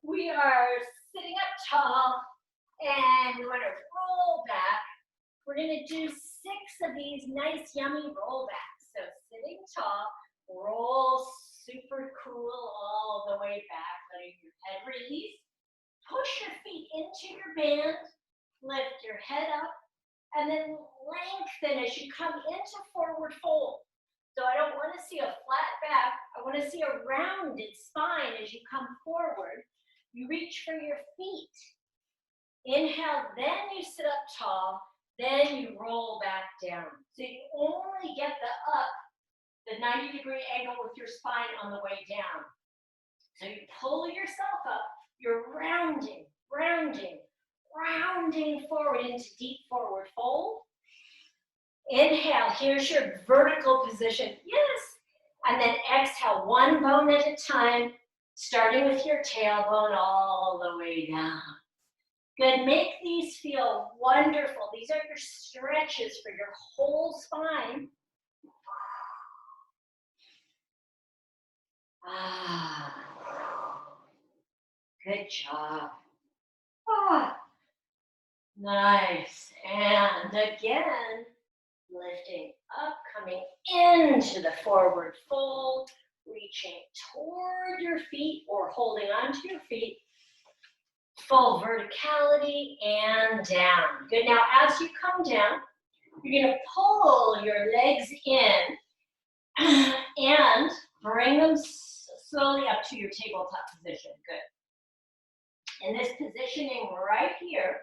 We are sitting up tall and we want to roll back. We're going to do 6 of these nice, yummy roll backs. So sitting tall, roll super cool all the way back, letting your head release. Push your feet into your band, lift your head up, and then lengthen as you come into forward fold. So I don't want to see a flat back. I want to see a rounded spine as you come forward. You reach for your feet. Inhale, then you sit up tall, then you roll back down. So you only get the 90-degree angle with your spine on the way down. So you pull yourself up, you're rounding, rounding, rounding forward into deep forward fold. Inhale, here's your vertical position, yes. And then exhale, one bone at a time, starting with your tailbone all the way down. Good, make these feel wonderful. These are your stretches for your whole spine. Good job. Nice. And again, lifting up, coming into the forward fold, reaching toward your feet or holding onto your feet. Full verticality and down. Good, now as you come down, you're gonna pull your legs in and bring them slowly up to your tabletop position. Good. In this positioning right here,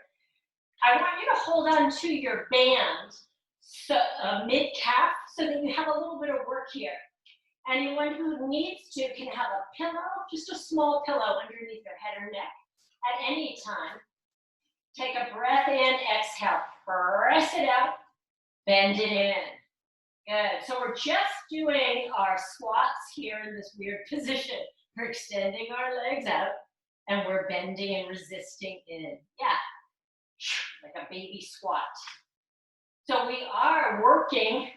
I want you to hold on to your band, so mid-calf, so that you have a little bit of work here. Anyone who needs to can have a pillow, just a small pillow underneath their head or neck at any time. Take a breath in, exhale, press it out, bend it in. Good, so we're just doing our squats here in this weird position. We're extending our legs out and we're bending and resisting in. Yeah, like a baby squat. So we are working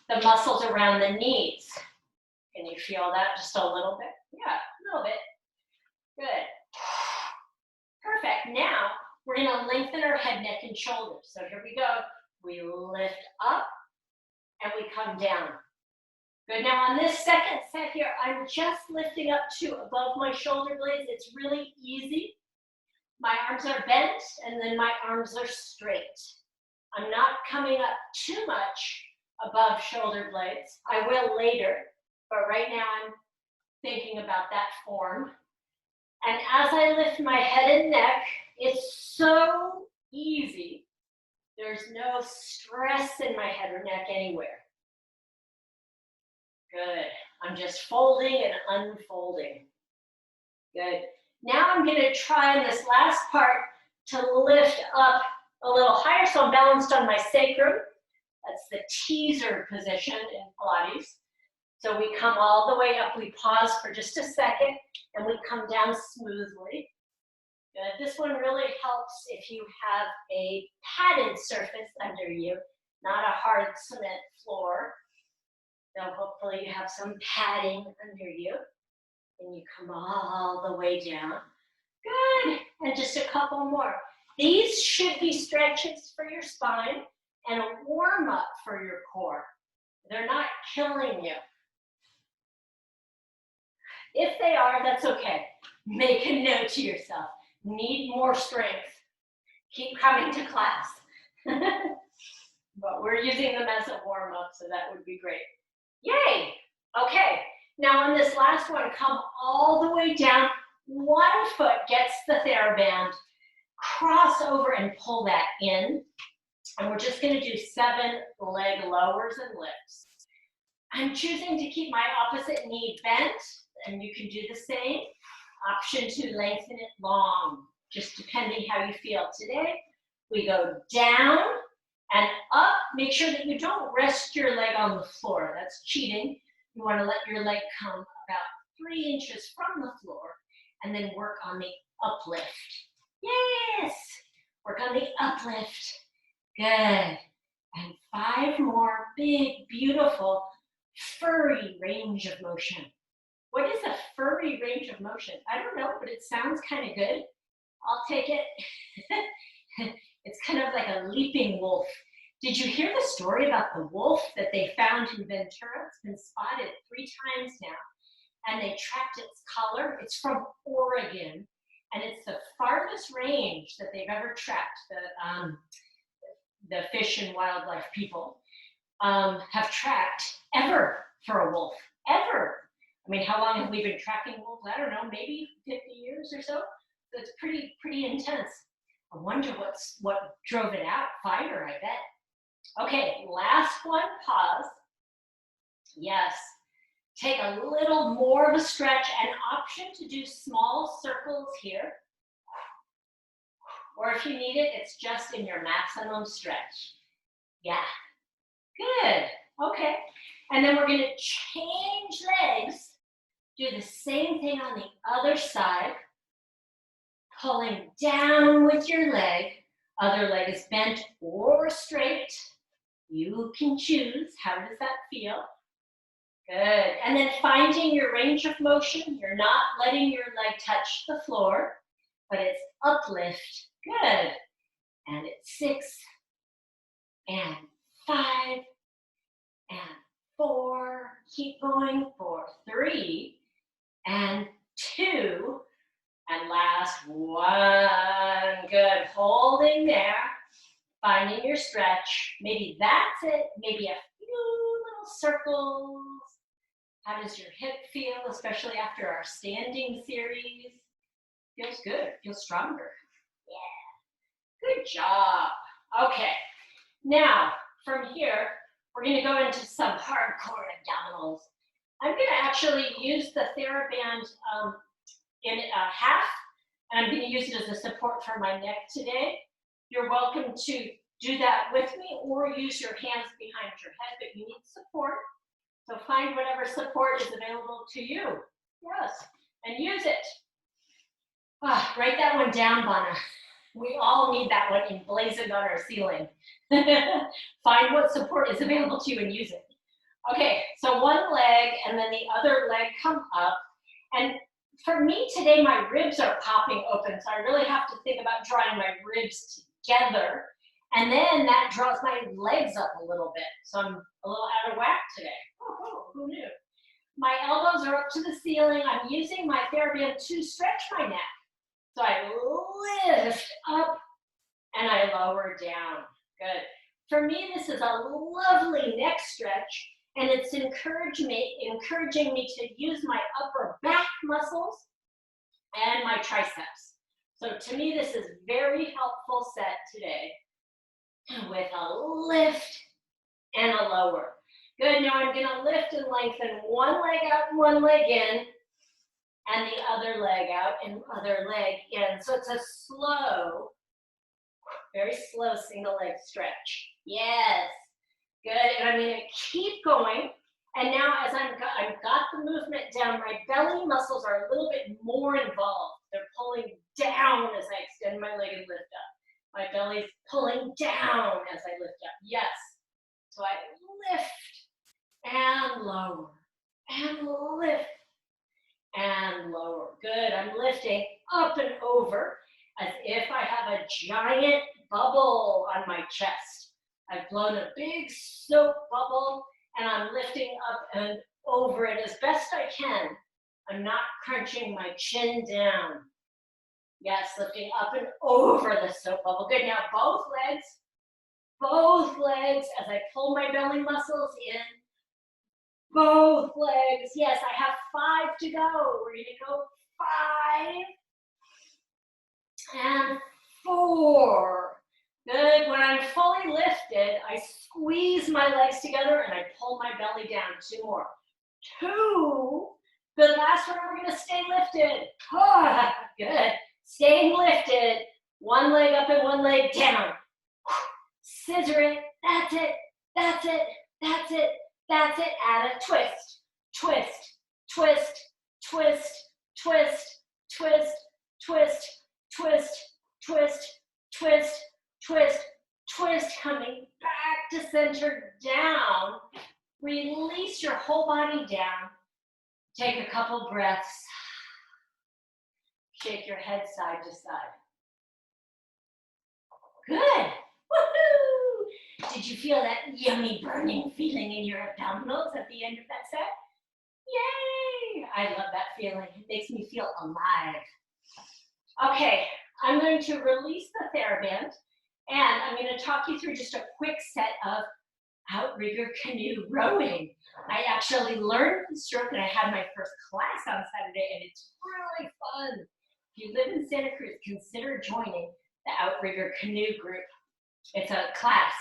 the muscles around the knees. Can you feel that just a little bit? Yeah, a little bit. Good. Perfect. Now we're going to lengthen our head, neck, and shoulders. So here we go. We lift up and we come down. Good. Now on this second set here, I'm just lifting up to above my shoulder blades. It's really easy. My arms are bent and then my arms are straight. I'm not coming up too much above shoulder blades. I will later, but right now I'm thinking about that form. And as I lift my head and neck, it's so easy. There's no stress in my head or neck anywhere. Good. I'm just folding and unfolding. Good. Now I'm going to try in this last part to lift up a little higher, so I'm balanced on my sacrum. That's the teaser position in Pilates. So we come all the way up, we pause for just a second, and we come down smoothly. Good. This one really helps if you have a padded surface under you, not a hard cement floor. So hopefully you have some padding under you. And you come all the way down. Good. And just a couple more. These should be stretches for your spine and a warm-up for your core. They're not killing you. If they are, that's okay. Make a note to yourself. Need more strength. Keep coming to class. But we're using them as a warm-up, so that would be great. Yay! Okay. Now on this last one, come all the way down. One foot gets the TheraBand. Cross over and pull that in. And we're just going to do 7 leg lowers and lifts. I'm choosing to keep my opposite knee bent, and you can do the same. Option to lengthen it long, just depending how you feel. Today, we go down and up. Make sure that you don't rest your leg on the floor. That's cheating. You want to let your leg come about 3 inches from the floor and then work on the uplift. Yes! Work on the uplift. Good. And 5 more big, beautiful, furry range of motion. What is a furry range of motion. I don't know, but it sounds kind of good. I'll take it. It's kind of like a leaping wolf. Did you hear the story about the wolf that they found in Ventura? It's been spotted 3 times now, and they tracked its color. It's from Oregon, and it's the farthest range that they've ever tracked. The Fish and Wildlife people have tracked ever for a wolf, ever. I mean, how long have we been tracking wolves? I don't know, maybe 50 years or so. So it's pretty intense. I wonder what drove it out. Fire, I bet. Okay, last one, pause. Yes, take a little more of a stretch, an option to do small circles here. Or if you need it, it's just in your maximum stretch. Yeah, good, okay. And then we're gonna change legs, do the same thing on the other side, pulling down with your leg, other leg is bent or straight. You can choose, how does that feel? Good, and then finding your range of motion, you're not letting your leg touch the floor, but it's uplift, good. And it's 6, and 5, and 4, keep going for 3, and 2, and last 1, good, holding there, finding your stretch, maybe that's it, maybe a few little circles. How does your hip feel, especially after our standing series? Feels good, feels stronger. Yeah, good job. Okay, now from here, we're gonna go into some hardcore abdominals. I'm gonna actually use the TheraBand in half, and I'm gonna use it as a support for my neck today. You're welcome to do that with me or use your hands behind your head, but you need support. So find whatever support is available to you. Yes, and use it. Write that one down, Bana. We all need that one emblazoned on our ceiling. Find what support is available to you and use it. Okay, so one leg and then the other leg come up. And for me today, my ribs are popping open, so I really have to think about drawing my ribs together. And then that draws my legs up a little bit. So I'm a little out of whack today. Oh, who knew? My elbows are up to the ceiling. I'm using my TheraBand to stretch my neck. So I lift up and I lower down. Good. For me, this is a lovely neck stretch, and it's encouraging me to use my upper back muscles and my triceps. So to me, this is very helpful set today with a lift and a lower. Good, now I'm gonna lift and lengthen one leg out and one leg in, and the other leg out and other leg in. So it's a slow, very slow single leg stretch. Yes, good, and I'm gonna keep going. And now as I've got the movement down, my belly muscles are a little bit more involved. They're pulling down as I extend my leg and lift up. My belly's pulling down as I lift up, yes. So I lift and lower, and lift and lower. Good, I'm lifting up and over as if I have a giant bubble on my chest. I've blown a big soap bubble and I'm lifting up and over it as best I can. I'm not crunching my chin down. Yes, lifting up and over the soap bubble. Good, now both legs as I pull my belly muscles in. Both legs, yes, I have 5 to go. We're gonna go 5 and 4. Good, when I'm fully lifted, I squeeze my legs together and I pull my belly down. 2 more. 2, good, last one, we're gonna stay lifted. Oh, good, staying lifted. One leg up and one leg down. Scissor it, that's it, that's it, that's it. That's it, add a twist, twist, twist, twist, twist, twist, twist, twist, twist, twist, twist, twist, coming back to center, down. Release your whole body down. Take a couple breaths. Shake your head side to side. Good. Woohoo! Did you feel that yummy burning feeling in your abdominals at the end of that set? Yay! I love that feeling. It makes me feel alive. Okay, I'm going to release the TheraBand, and I'm going to talk you through just a quick set of outrigger canoe rowing. I actually learned the stroke, and I had my first class on Saturday, and it's really fun. If you live in Santa Cruz, consider joining the outrigger canoe group. It's a class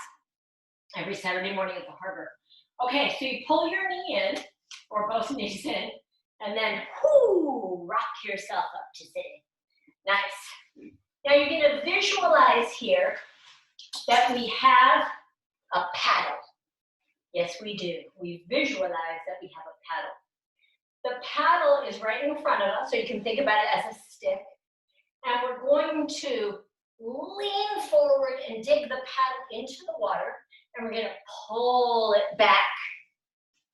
every Saturday morning at the harbor. Okay, so you pull your knee in, or both knees in, and then whoo, rock yourself up to sitting. Nice. Now you're going to visualize here that we have a paddle. Yes, we do. We visualize that we have a paddle. The paddle is right in front of us, so you can think about it as a stick. And we're going to lean forward and dig the paddle into the water, and we're going to pull it back.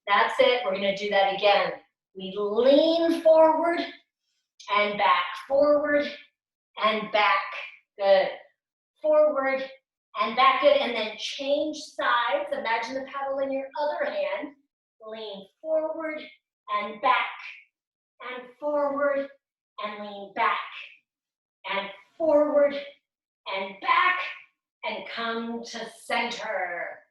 That's it. We're going to do that again. We lean forward and back, forward and back. Good. Forward and back, good. And then change sides. Imagine the paddle in your other hand. Lean forward and back, and forward and lean back, and forward and back, and come to center.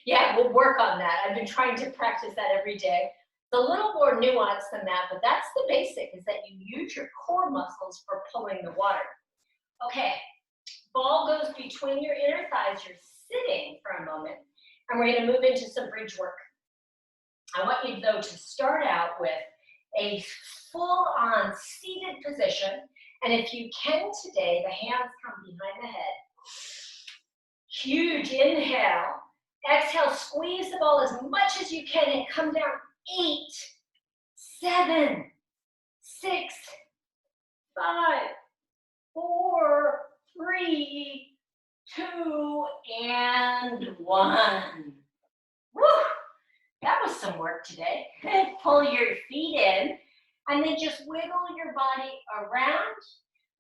Yeah, we'll work on that. I've been trying to practice that every day. It's a little more nuanced than that, but that's the basic, is that you use your core muscles for pulling the water. Okay, ball goes between your inner thighs. You're sitting for a moment, and we're going to move into some bridge work. I want you, though, to start out with a full-on seated position, and if you can today, the hands come behind the head. Huge inhale. Exhale, squeeze the ball as much as you can and come down. 8, 7, 6, 5, 4, 3, 2, and 1. Woo! That was some work today. Pull your feet in and then just wiggle your body around,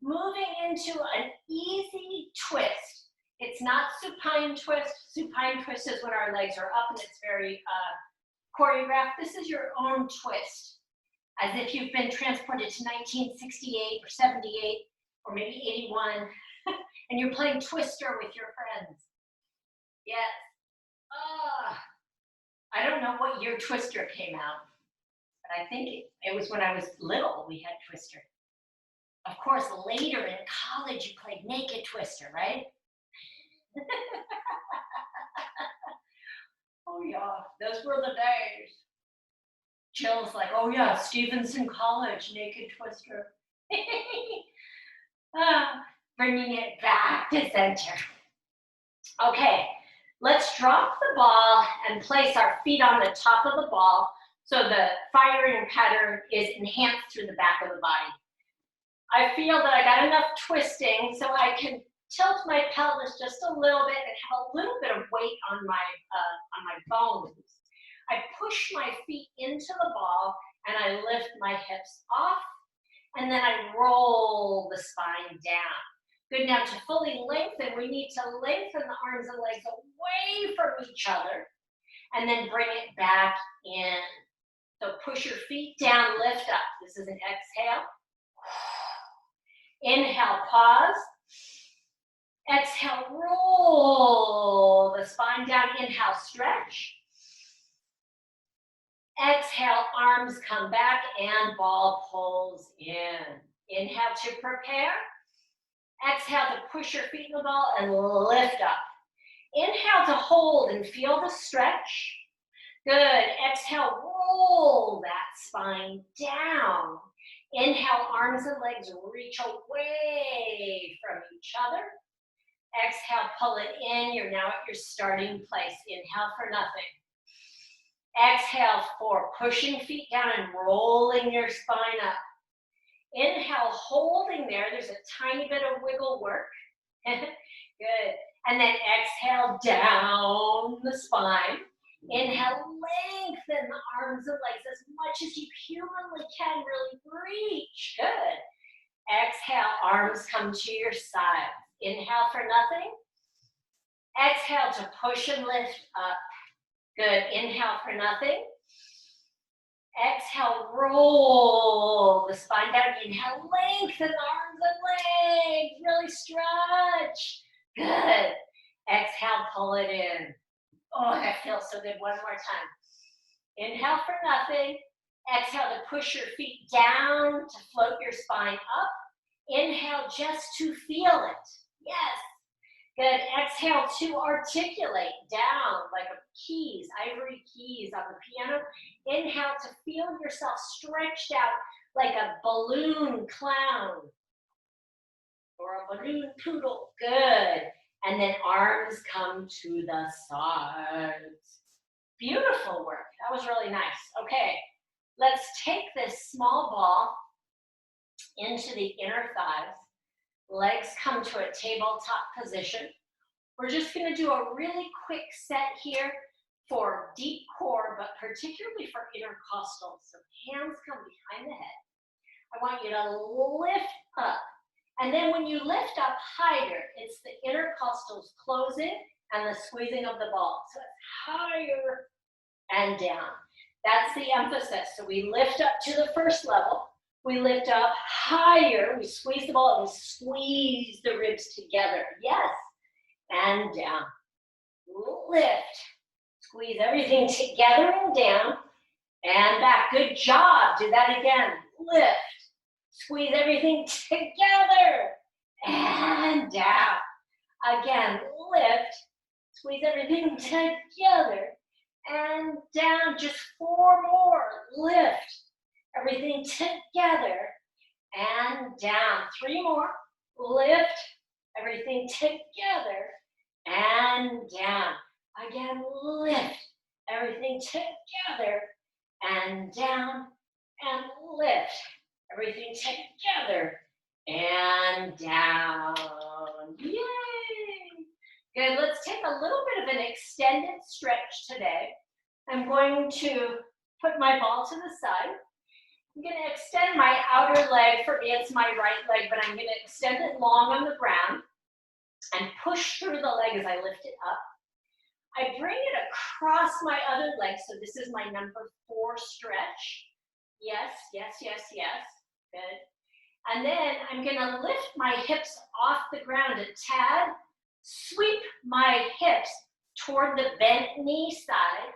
moving into an easy twist. It's not supine twist. Supine twist is when our legs are up and it's very choreographed. This is your own twist, as if you've been transported to 1968 or 78 or maybe 81, and you're playing Twister with your friends. Yes. I don't know what year Twister came out, but I think it was when I was little we had Twister. Of course, later in college you played Naked Twister, right? Oh yeah, those were the days. Jill's like, oh yeah, Stevenson College, Naked Twister. Bringing it back to center. Okay, let's drop the ball and place our feet on the top of the ball so the firing pattern is enhanced through the back of the body. I feel that I got enough twisting so I can tilt my pelvis just a little bit and have a little bit of weight on my bones. I push my feet into the ball and I lift my hips off, and then I roll the spine down. Good, now to fully lengthen, we need to lengthen the arms and legs away from each other and then bring it back in. So push your feet down, lift up. This is an exhale. Inhale, pause. Exhale, roll the spine down. Inhale, stretch. Exhale, arms come back and ball pulls in. Inhale to prepare. Exhale to push your feet in the ball and lift up. Inhale to hold and feel the stretch. Good. Exhale, roll that spine down. Inhale, arms and legs reach away from each other. Exhale, pull it in. You're now at your starting place. Inhale for nothing. Exhale for pushing feet down and rolling your spine up. Inhale, holding there. There's a tiny bit of wiggle work. Good. And then exhale down the spine. Inhale, lengthen the arms and legs as much as you humanly can. Really reach. Good. Exhale, arms come to your sides. Inhale for nothing. Exhale to push and lift up. Good. Inhale for nothing. Exhale, roll the spine down. Inhale, lengthen arms and legs. Really stretch. Good. Exhale, pull it in. Oh, that feels so good. One more time. Inhale for nothing. Exhale to push your feet down to float your spine up. Inhale just to feel it. Yes. Good. Exhale to articulate down like a keys, ivory keys on the piano. Inhale to feel yourself stretched out like a balloon clown or a balloon poodle. Good. And then arms come to the sides. Beautiful work. That was really nice. Okay, let's take this small ball into the inner thighs. Legs come to a tabletop position. We're just going to do a really quick set here for deep core, but particularly for intercostal. So hands come behind the head. I want you to lift up. And then when you lift up higher, it's the intercostals closing and the squeezing of the ball. So it's higher and down. That's the emphasis. So we lift up to the first level. We lift up higher. We squeeze the ball and squeeze the ribs together. Yes. And down. Lift. Squeeze everything together and down. And back. Good job. Do that again. Lift. Squeeze everything together. And down. Again. Lift. Squeeze everything together. And down. Just 4 more. Lift. Everything together. And down. 3 more. Lift. Everything together. And down. Again, lift. Everything together. And down. And lift. Everything together. And down. Yay! Good. Let's take a little bit of an extended stretch today. I'm going to put my ball to the side. I'm going to extend my outer leg. For me, it's my right leg, but I'm going to extend it long on the ground and push through the leg as I lift it up. I bring it across my other leg, so this is my number 4 stretch. Yes, yes, yes, yes. Good. And then I'm going to lift my hips off the ground a tad, sweep my hips toward the bent knee side,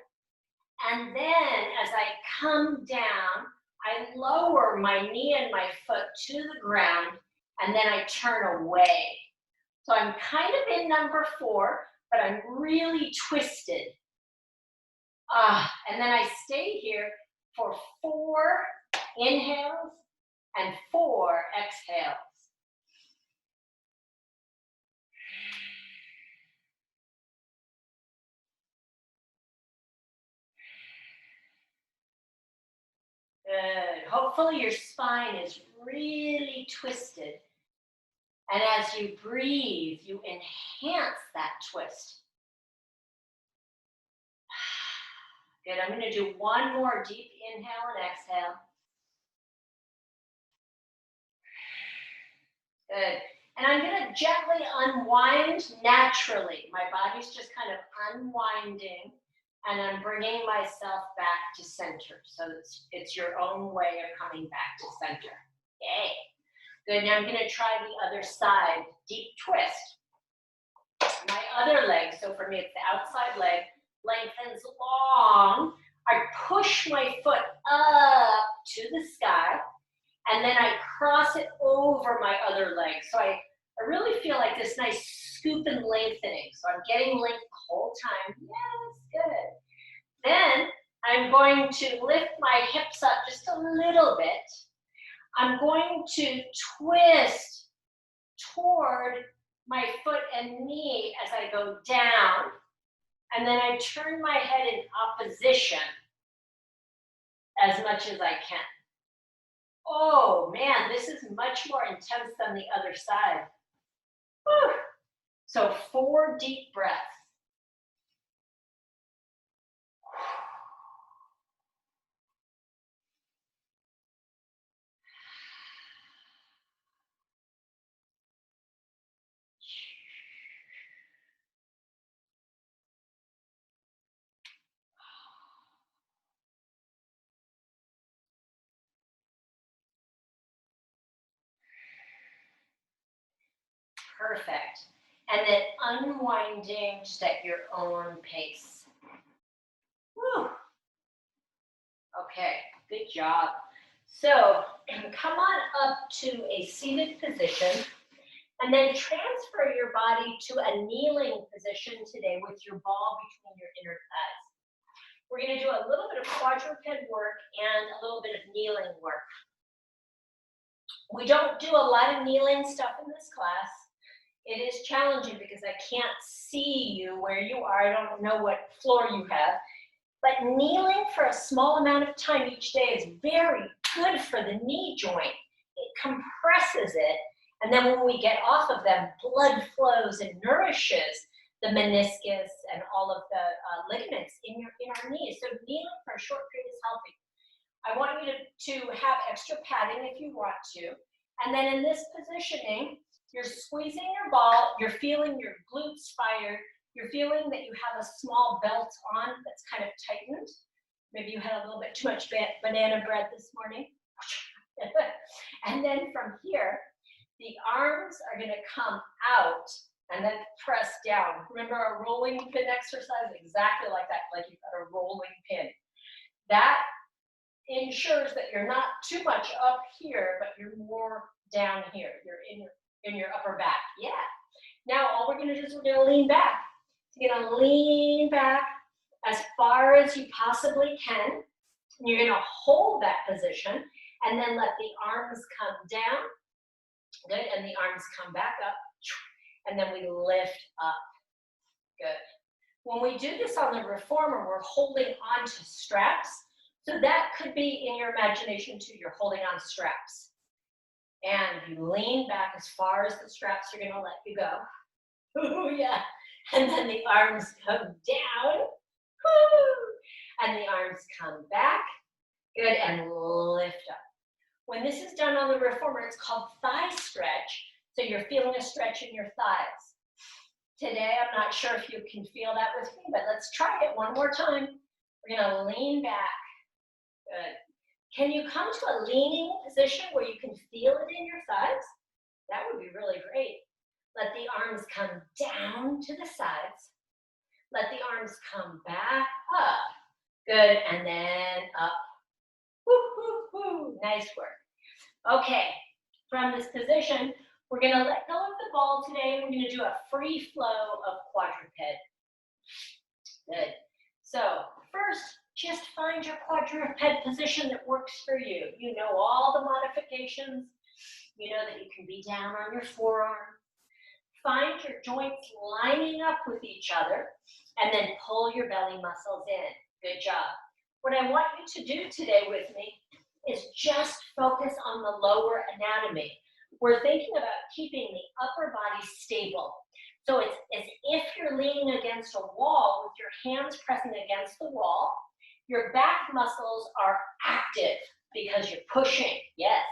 and then as I come down, I lower my knee and my foot to the ground, and then I turn away. So I'm kind of in number 4, but I'm really twisted. And then I stay here for 4 inhales and 4 exhales. Good. Hopefully your spine is really twisted. And as you breathe, you enhance that twist. Good. I'm going to do 1 more deep inhale and exhale. Good. And I'm going to gently unwind naturally. My body's just kind of unwinding, and I'm bringing myself back to center. So it's your own way of coming back to center. Yay. Good. Now I'm going to try the other side. Deep twist. My other leg, so for me it's the outside leg, lengthens long. I push my foot up to the sky, and then I cross it over my other leg. So I really feel like this nice scoop and lengthening. So I'm getting length the whole time. Yes, good. Then I'm going to lift my hips up just a little bit. I'm going to twist toward my foot and knee as I go down. And then I turn my head in opposition as much as I can. Oh man, this is much more intense than the other side. Whew. So 4 deep breaths. Perfect. And then unwinding just at your own pace. Whew. Okay, good job. So come on up to a seated position and then transfer your body to a kneeling position today with your ball between your inner thighs. We're going to do a little bit of quadruped work and a little bit of kneeling work. We don't do a lot of kneeling stuff in this class. It is challenging because I can't see you where you are. I don't know what floor you have. But kneeling for a small amount of time each day is very good for the knee joint. It compresses it. And then when we get off of them, blood flows and nourishes the meniscus and all of the ligaments in our knees. So kneeling for a short period is healthy. I want you to have extra padding if you want to. And then in this positioning, you're squeezing your ball, you're feeling your glutes fired, you're feeling that you have a small belt on that's kind of tightened. Maybe you had a little bit too much banana bread this morning. And then from here, the arms are going to come out and then press down. Remember a rolling pin exercise? Exactly like that, like you've got a rolling pin. That ensures that you're not too much up here, but you're more down here. You're in your upper back. Yeah. Now all we're going to do is we're going to lean back. So you're going to lean back as far as you possibly can. And you're going to hold that position and then let the arms come down. Good. And the arms come back up. And then we lift up. Good. When we do this on the reformer, we're holding on to straps. So that could be in your imagination too. You're holding on straps. And you lean back as far as the straps are going to let you go. Ooh, yeah. And then the arms come down. Woo! And the arms come back. Good. And lift up. When this is done on the reformer, it's called thigh stretch. So you're feeling a stretch in your thighs. Today, I'm not sure if you can feel that with me, but let's try it one more time. We're going to lean back. Good. Can you come to a leaning position where you can feel it in your thighs? That would be really great. Let the arms come down to the sides. Let the arms come back up. Good, and then up. Woo, woo, woo. Nice work. Okay, from this position, we're going to let go of the ball today. We're going to do a free flow of quadruped. Good. So first, just find your quadruped position that works for you. You know all the modifications. You know that you can be down on your forearm. Find your joints lining up with each other and then pull your belly muscles in. Good job. What I want you to do today with me is just focus on the lower anatomy. We're thinking about keeping the upper body stable. So it's as if you're leaning against a wall with your hands pressing against the wall. Your back muscles are active because you're pushing, yes.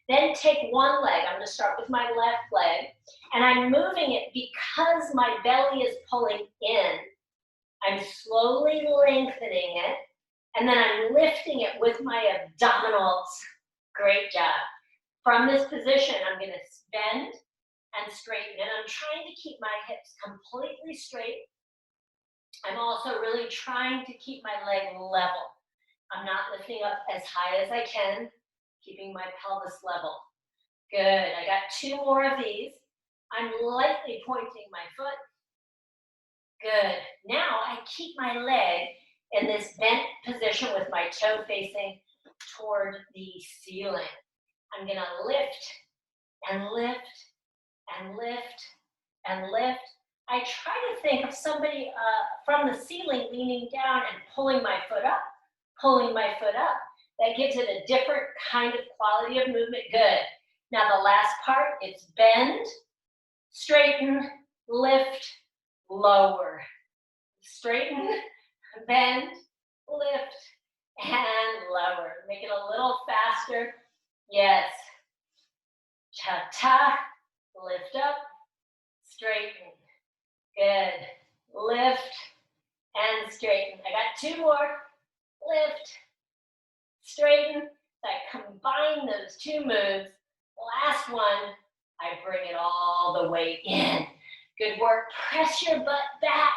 Then take one leg. I'm going to start with my left leg, and I'm moving it because my belly is pulling in. I'm slowly lengthening it, and then I'm lifting it with my abdominals. Great job. From this position, I'm going to bend and straighten, and I'm trying to keep my hips completely straight. I'm also really trying to keep my leg level. I'm not lifting up as high as I can, keeping my pelvis level. Good, I got two more of these. I'm lightly pointing my foot. Good, now I keep my leg in this bent position with my toe facing toward the ceiling. I'm gonna lift and lift and lift and lift. I try to think of somebody from the ceiling leaning down and pulling my foot up, pulling my foot up. That gives it a different kind of quality of movement. Good. Now the last part, it's bend, straighten, lift, lower. Straighten, bend, lift, and lower. Make it a little faster. Yes. Cha-ta, lift up, straighten. Good. Lift and straighten. I got two more. Lift, straighten. So I combine those two moves. Last one, I I bring it all the way in. Good work. Press your butt back.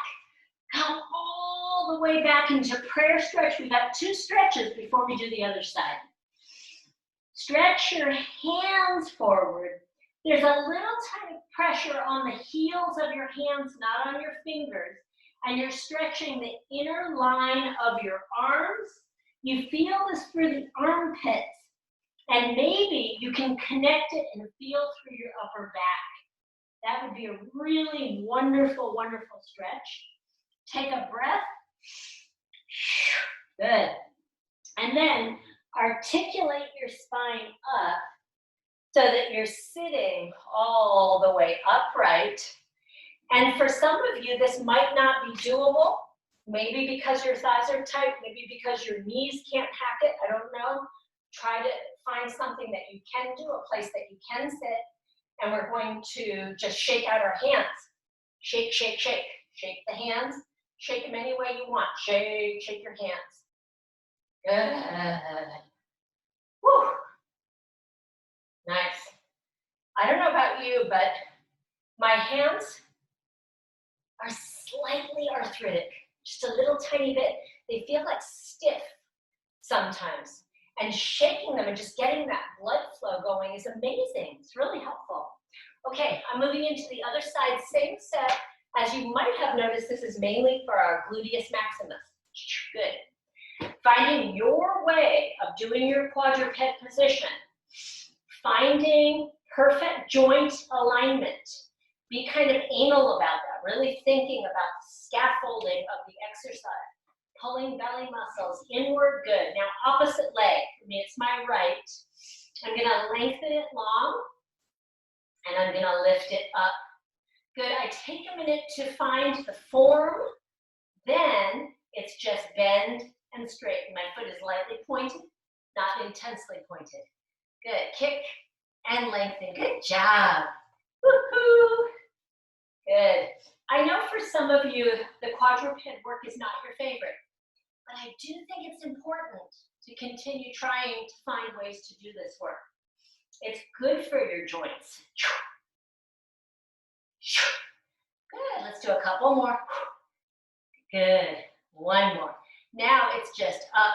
Come all the way back into prayer stretch. We've got 2 stretches before we do the other side. Stretch your hands forward. There's a little tiny pressure on the heels of your hands, not on your fingers. And you're stretching the inner line of your arms. You feel this through the armpits. And maybe you can connect it and feel through your upper back. That would be a really wonderful, wonderful stretch. Take a breath. Good. And then articulate your spine up so that you're sitting all the way upright. And for some of you, this might not be doable. Maybe because your thighs are tight, maybe because your knees can't hack it, I don't know. Try to find something that you can do, a place that you can sit. And we're going to just shake out our hands. Shake, shake, shake. Shake the hands. Shake them any way you want. Shake, shake your hands. Good. Whew. Nice. I don't know about you, but my hands are slightly arthritic. Just a little tiny bit. They feel like stiff sometimes. And shaking them and just getting that blood flow going is amazing. It's really helpful. Okay, I'm moving into the other side. Same set. As you might have noticed, this is mainly for our gluteus maximus. Good. Finding your way of doing your quadruped position. Finding perfect joint alignment. Be kind of anal about that. Really thinking about the scaffolding of the exercise. Pulling belly muscles inward, good. Now opposite leg, for me it's my right. I'm gonna lengthen it long, and I'm gonna lift it up. Good, I take a minute to find the form, then it's just bend and straighten. My foot is lightly pointed, not intensely pointed. Good, kick and lengthen, good job. Woohoo! Good. I know for some of you, the quadruped work is not your favorite. But I do think it's important to continue trying to find ways to do this work. It's good for your joints. Good, let's do a couple more. Good, one more. Now it's just up.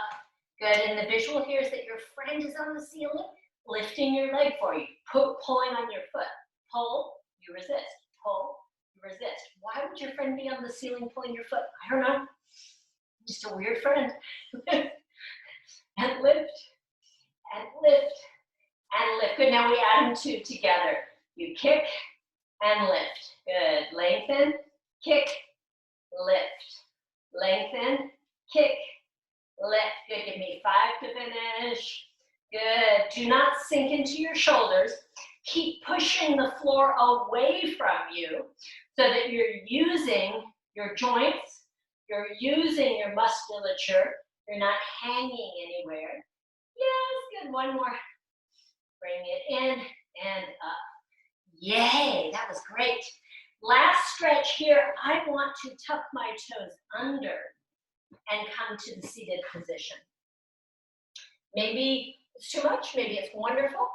Good, and the visual here is that your friend is on the ceiling, lifting your leg for you, pulling on your foot. Pull, you resist. Pull, you resist. Why would your friend be on the ceiling pulling your foot? I don't know. Just a weird friend. And lift, and lift, and lift. Good, now we add them 2 together. You kick and lift. Good, lengthen, kick, lift. Lengthen, kick, lift. Good, give me 5 to finish. Good, do not sink into your shoulders. Keep pushing the floor away from you so that you're using your joints. You're using your musculature. You're not hanging anywhere. Yes, good. One more. Bring it in and up. Yay, that was great. Last stretch here. I want to tuck my toes under and come to the seated position. Maybe it's too much. Maybe it's wonderful.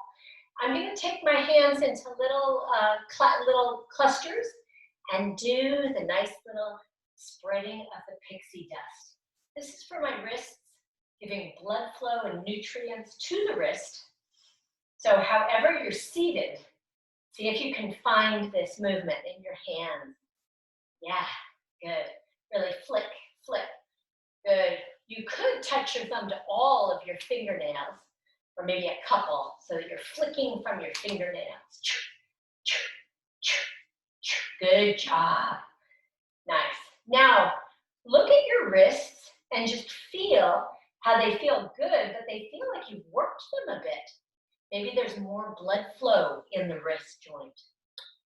I'm going to take my hands into little clusters and do the nice little spreading of the pixie dust. This is for my wrists, giving blood flow and nutrients to the wrist. So however you're seated, see if you can find this movement in your hands. Yeah, good. Really flick, flick. Good. You could touch your thumb to all of your fingernails, or maybe a couple, so that you're flicking from your fingernails. Good job. Nice. Now, look at your wrists and just feel how they feel good, but they feel like you've worked them a bit. Maybe there's more blood flow in the wrist joint.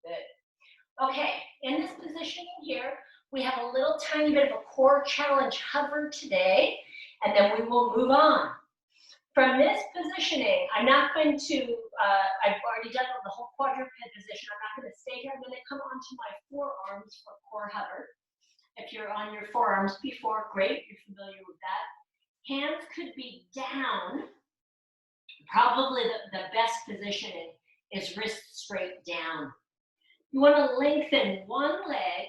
Good. Okay, in this position here, we have a little tiny bit of a core challenge hover today, and then we will move on. From this positioning, I'm not going to, I've already done the whole quadruped position. I'm not going to stay here. I'm going to come onto my forearms for core hover. If you're on your forearms before, great, you're familiar with that. Hands could be down. Probably the best positioning is wrists straight down. You want to lengthen one leg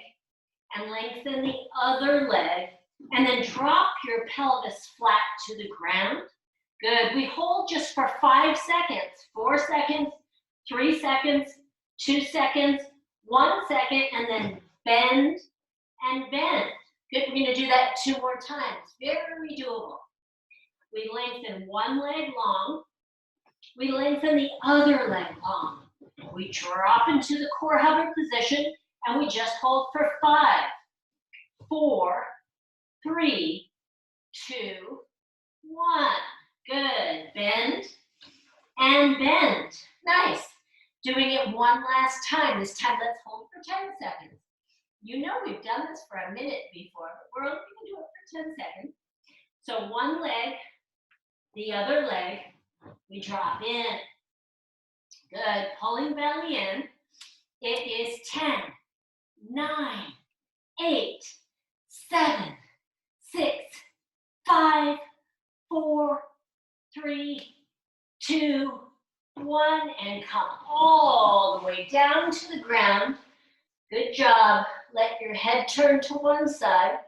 and lengthen the other leg, and then drop your pelvis flat to the ground. Good. We hold just for 5 seconds, 4 seconds, 3 seconds, 2 seconds, 1 second, and then bend and bend. Good. We're going to do that 2 more times. Very doable. We lengthen one leg long. We lengthen the other leg long. We drop into the core hover position, and we just hold for 5, 4, 3, 2, 1. Good. Bend and bend. Nice. Doing it one last time. This time, let's hold for 10 seconds. You know we've done this for a minute before, but we're only going to do it for 10 seconds. So one leg, the other leg, we drop in. Good. Pulling belly in. It is 10, 9, 8, 7, 6, 5, 4, 3, 2, 1, and come all the way down to the ground. Good job. Let your head turn to one side.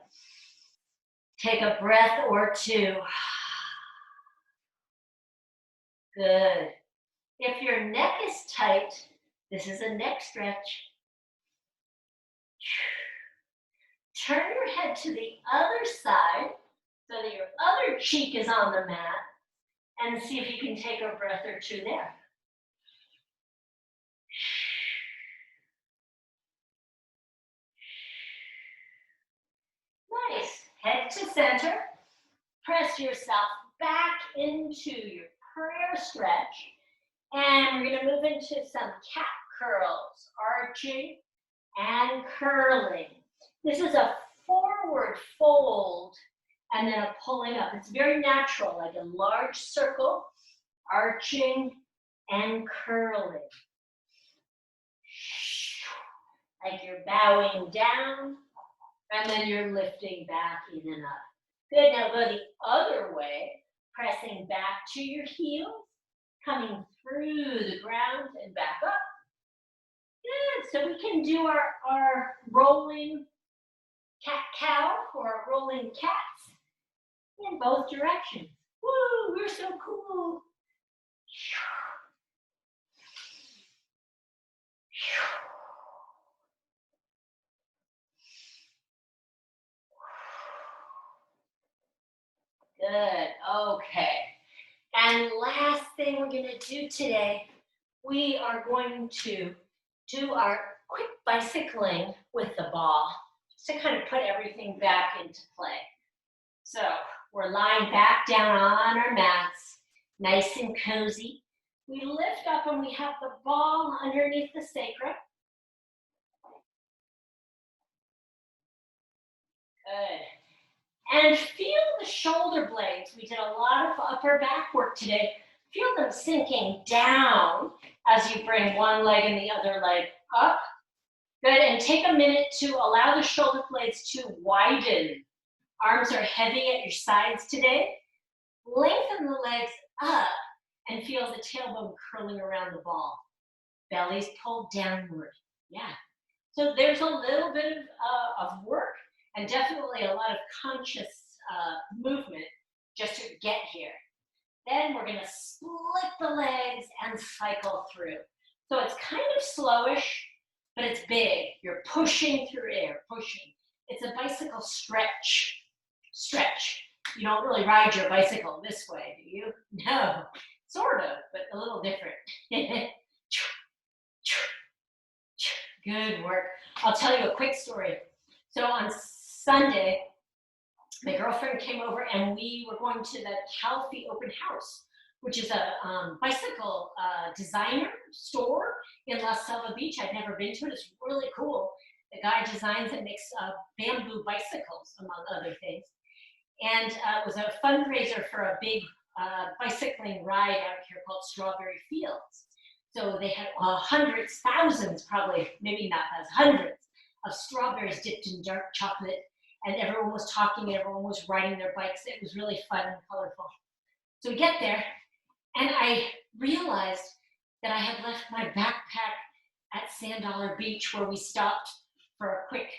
Take a breath or 2. Good. If your neck is tight, this is a neck stretch. Turn your head to the other side so that your other cheek is on the mat, and see if you can take a breath or 2 there. Nice. Head to center. Press yourself back into your prayer stretch. And we're going to move into some cat curls, arching and curling. This is a forward fold and then a pulling up. It's very natural, like a large circle, arching and curling. Like you're bowing down and then you're lifting back in and up. Good, now go the other way, pressing back to your heels, coming through the ground and back up. Good, so we can do our rolling cat-cow or rolling cats in both directions. Woo, we're so cool. Good, okay. And last thing we're going to do today, we are going to do our quick bicycling with the ball, just to kind of put everything back into play. So we're lying back down on our mats, nice and cozy. We lift up and we have the ball underneath the sacrum. Good. And feel the shoulder blades. We did a lot of upper back work today. Feel them sinking down as you bring one leg and the other leg up. Good, and take a minute to allow the shoulder blades to widen. Arms are heavy at your sides today. Lengthen the legs up and feel the tailbone curling around the ball. Belly's pulled downward. Yeah. So there's a little bit of work and definitely a lot of conscious movement just to get here. Then we're going to split the legs and cycle through. So it's kind of slowish, but it's big. You're pushing through air, pushing. It's a bicycle stretch. Stretch. You don't really ride your bicycle this way, do you? No, sort of, but a little different. Good work. I'll tell you a quick story. So on Sunday, my girlfriend came over and we were going to the Calfee Open House, which is a bicycle designer store in La Selva Beach. I'd never been to it. It's really cool. The guy designs and makes bamboo bicycles, among other things. And it was a fundraiser for a big bicycling ride out here called Strawberry Fields. So they had hundreds, thousands, probably, maybe not thousands, hundreds of strawberries dipped in dark chocolate. And everyone was talking, everyone was riding their bikes. It was really fun and colorful. So we get there, and I realized that I had left my backpack at Sand Dollar Beach, where we stopped for a quick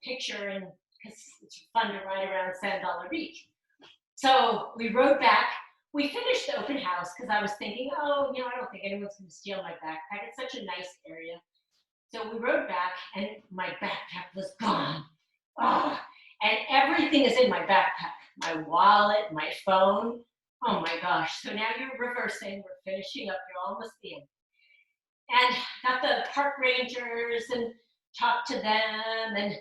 picture, and because it's fun to ride around Sand Dollar Beach. So we rode back. We finished the open house because I was thinking, oh, I don't think anyone's going to steal my backpack. It's such a nice area. So we rode back, and my backpack was gone. Oh, and everything is in my backpack. My wallet, my phone. Oh my gosh. So now you're reversing. We're finishing up. You're almost in. And got the park rangers and talked to them. And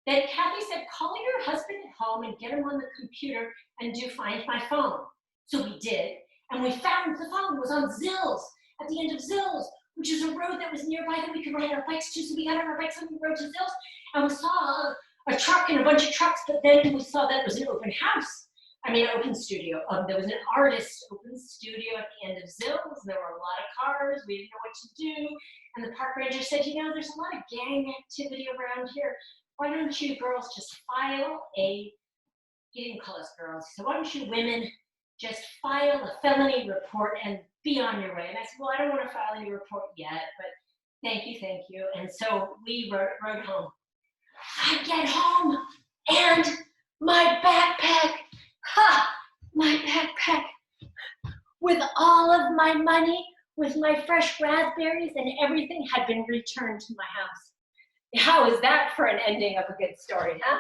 then Kathy said, call your husband at home and get him on the computer and do Find My Phone. So we did. And we found the phone was on Zills, at the end of Zills, which is a road that was nearby that we could ride our bikes to. So we got on our bikes and we rode to Zills. And we saw a truck and a bunch of trucks, but then we saw that it was an open house. Open studio. There was an artist open studio at the end of Zills. There were a lot of cars. We didn't know what to do. And the park ranger said, there's a lot of gang activity around here. Why don't you girls just file he didn't call us girls. So why don't you women just file a felony report and be on your way? And I said, well, I don't want to file any report yet, but thank you. And so we rode home. I get home and my backpack, with all of my money, with my fresh raspberries and everything had been returned to my house. How is that for an ending of a good story, huh?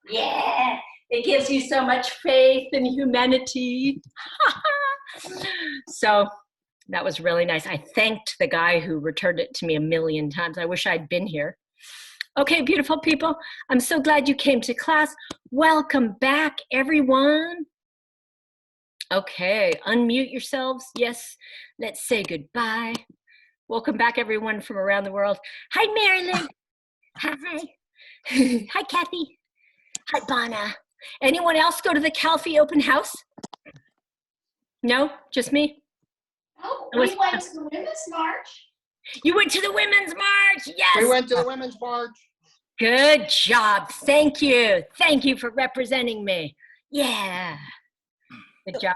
Yeah, it gives you so much faith in humanity. So that was really nice. I thanked the guy who returned it to me 1,000,000 times. I wish I'd been here. Okay, beautiful people, I'm so glad you came to class. Welcome back, everyone. Okay, unmute yourselves. Yes, let's say goodbye. Welcome back, everyone from around the world. Hi, Marilyn. Hi. Hi, Kathy. Hi, Bonna. Anyone else go to the Calfee open house? No, just me? Oh, we went to the Women's March. You went to the Women's March, yes. We went to the Women's March. Good job, thank you. Thank you for representing me. Yeah, good job.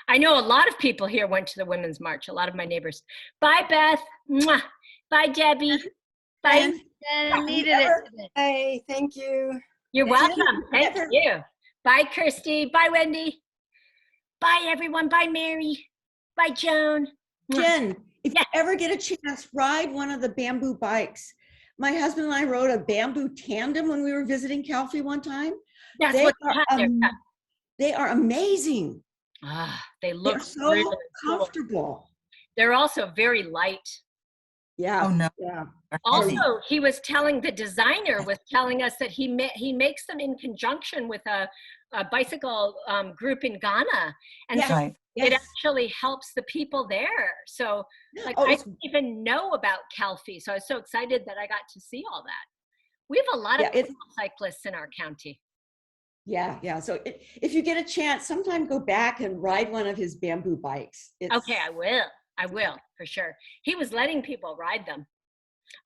I know a lot of people here went to the Women's March, a lot of my neighbors. Bye, Beth. Mwah. Bye, Debbie. Bye. I needed it today. Hey, thank you. You're welcome. Thank you. Bye, Kirsty. Bye, Wendy. Bye, everyone. Bye, Mary. Bye, Joan. Jen, if Yeah. you ever get a chance, ride one of the bamboo bikes. My husband and I rode a bamboo tandem when we were visiting Calfee one time. That's They what are, they are amazing. they look They're so really cool. comfortable. They're also very light. Yeah. Oh no. Yeah. Also, he was telling, the designer was telling us that he makes them in conjunction with a bicycle group in Ghana. And Yes. so Right. it Yes. actually helps the people there. So like, Oh, I it's- didn't even know about Calfee. So I was so excited that I got to see all that. We have a lot Yeah, of it's- cyclists in our county. Yeah. So if you get a chance, sometime go back and ride one of his bamboo bikes. Okay, I will for sure. He was letting people ride them.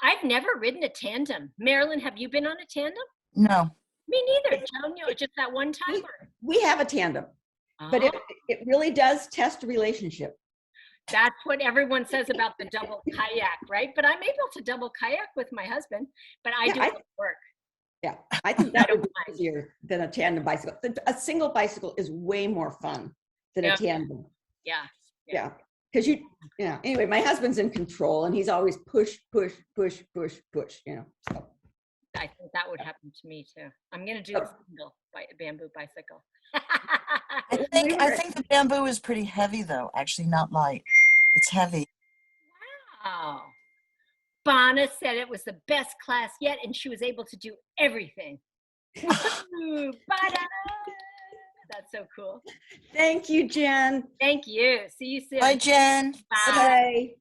I've never ridden a tandem. Marilyn, have you been on a tandem? No. Me neither. Joan, just that one time? We have a tandem, but Oh, it really does test a relationship. that's what everyone says about the double kayak, right? But I'm able to double kayak with my husband, but I Yeah, do it at work. Yeah, I think that would be mind. easier than a tandem bicycle. A single bicycle is way more fun than Yep. a tandem. Yeah. Yeah, because anyway, my husband's in control and he's always push. So. I think that would happen to me too. I'm going to do a single bamboo bicycle. I think the bamboo is pretty heavy though. Actually, not light. It's heavy. Wow. Bonna said it was the best class yet, and she was able to do everything. Ooh, Bonna! That's so cool. Thank you, Jen. Thank you. See you soon. Bye, Jen. Bye. Bye.